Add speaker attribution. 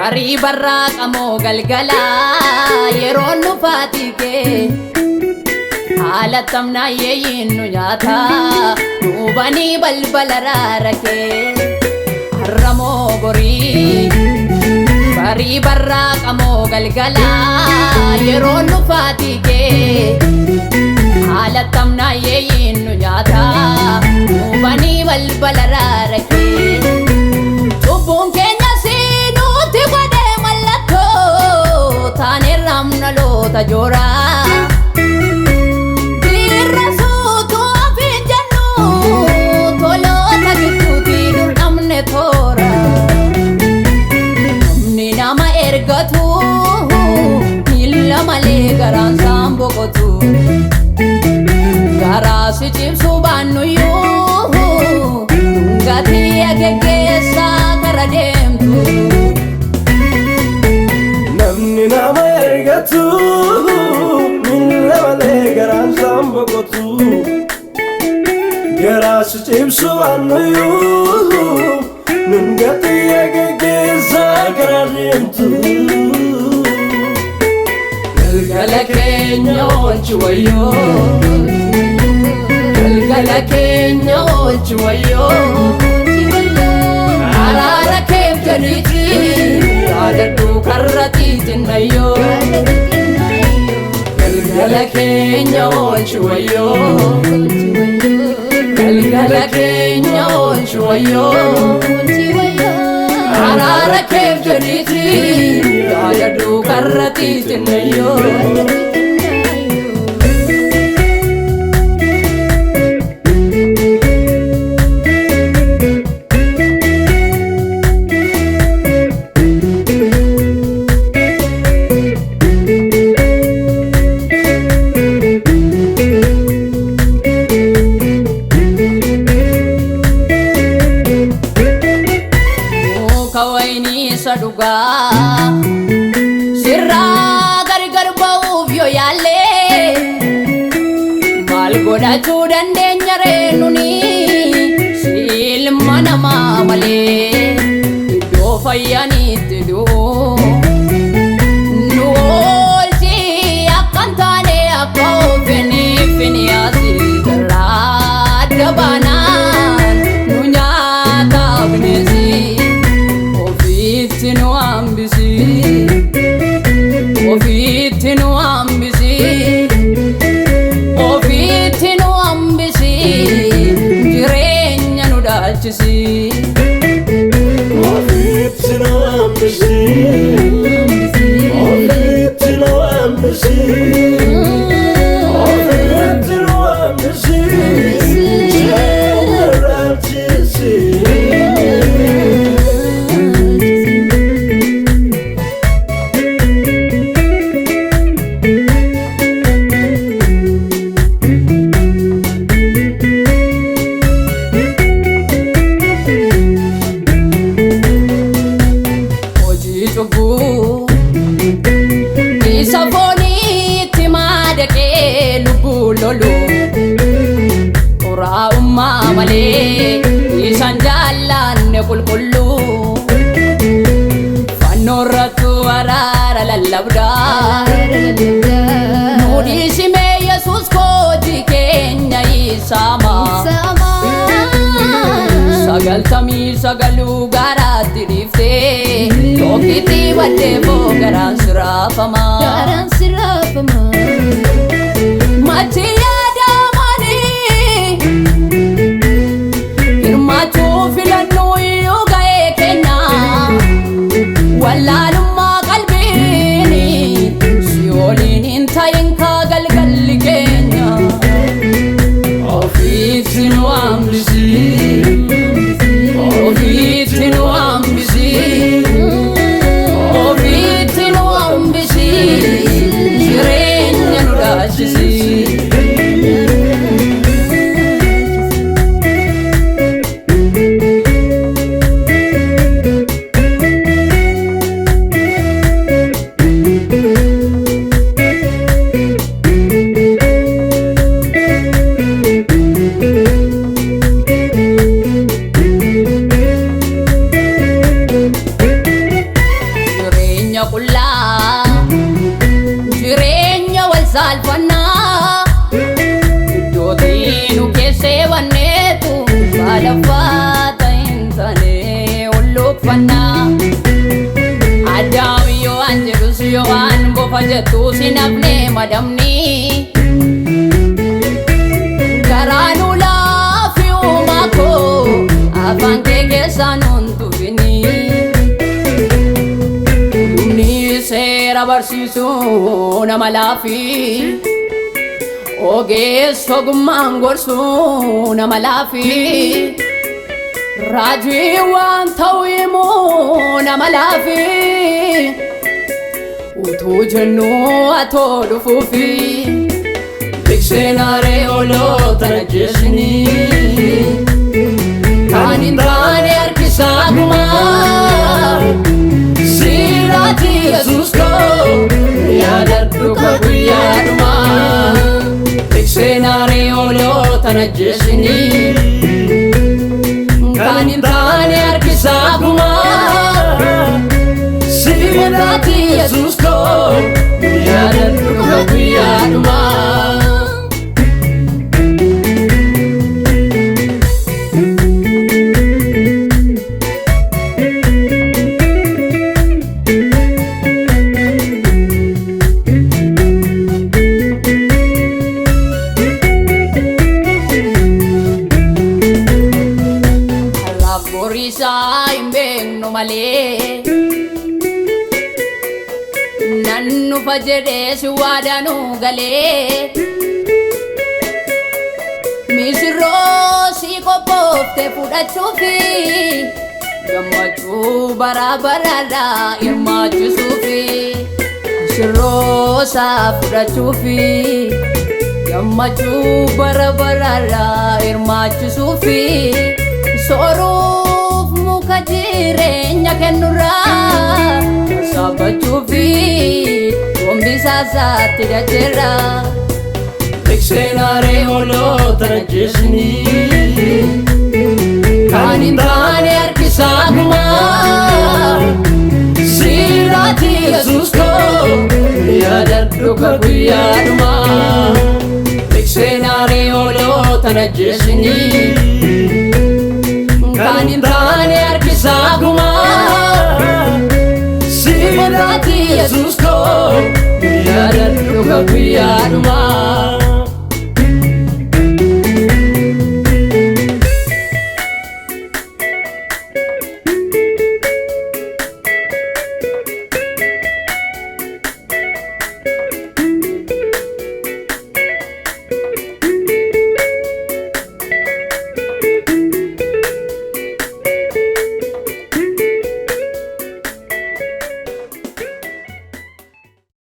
Speaker 1: Barii barraaqamoo galgala yeroon nu faatige haala tamnaa yeeyyiin nu nyaata nuubanii balbala raarake harramoo gorii barii barraaqamoo galgala yeroon nu faatige haala tamnaa yeeyyiin nu nyaata nuubanii balbala raarake cubbuun keenya Ramna lota jora dirra suutu afijannu tolota gidduuti dur namne tora namni nama ergatu illa malee garaan saan boqotu garaa si cibsu baannuyyuu gatii akeekkeessa kara deemtu
Speaker 2: namni nama ergatu illa malee garaan saan boqotu garaa si cibsu baannuyyuu gatii akeekkeessa kara deemtu galgala keenya oolchi wayyoo galgala keenya oolchi wayyoo araara keef jedhiiti yaadadhu karratiitinnayyoo galgala keenya oolchi wayyoo galgala keenya oolchi wayyoo araara keef jedhiiti yaadadhu karratiitinnayyoo
Speaker 1: saduga sirra gargar ba'uuf yoo yaalle maal godhachuu dandeenya reenuni silma namaa malee iddoo fayyaniitti du'u nu oolchi akkan taane akka oofini asii garraa adda baanaan nu nyaata bineensi Ofitinu ambisi jireenya nu daalchisi
Speaker 2: Ofitinu ambisi jireenya nu daalchisi
Speaker 1: Isa fooniitti maadaqee lubbuu lolu Uraa ummaa malee isaan jaallanne qulqulluu Fannoo irrattu araara lallabdaa Nuudhiisimee Yesuus kooti keenya isaama Sagaltamii sagaluu garaatti dhiiftee Tokkitti baddee boo garaan siraafama Mati yaadamanii hirmaachuu filannuu iyyuu ga'ee keenya Wallaalummaa qalbiini si waliin hin ta'in kaa galgalli keenya Ofitinu ambisi Ofitinu ambisi jireenya nu daalchisi jettu sinafne madamni Garanu laafi uumako afaan kee keessaan huntufini Lumni seera barsiisu nama laafi Ogeessa ogummaan gorsu nama laafi Raajii waan ta'u himuu nama laafi Utuu jennu atoo dhufuufi Tikseenaaree ooloota najjeessini Kan hin taane harkisaa gumaa Siiraati Yesuus koo yaadadhu ka guyyaadhumaa Tikseenaaree ooloota najjeessini Kan hin taane harkisaa gumaa Siiraati Yesuus koo yaadadhu ka guyyaadhumaa Imbeennu malee Nannu fajedhee si waadanuu galee Misirroo si qophoofte fudhachuufi Gammachuu bara baraadhaa hirmaachisuufi Misirroo isaa fudhachuufi Gammachuu bara baraadhaa hirmaachisuufi Soruuf muka jireenya kennurraa Sabachuufi gombisaa isaatti dacheerra Tikseenaaree ooloota najjeessini Kan hin taane harkisaa gumaa Siiraati Yesuus koo yaadadhu ka guyyaadhumaa Tikseenaaree ooloota najjeessini Kan hin taane harkisaa gumaa Siiraati Yesuus koo yaadadhu ka guyyaadhumaa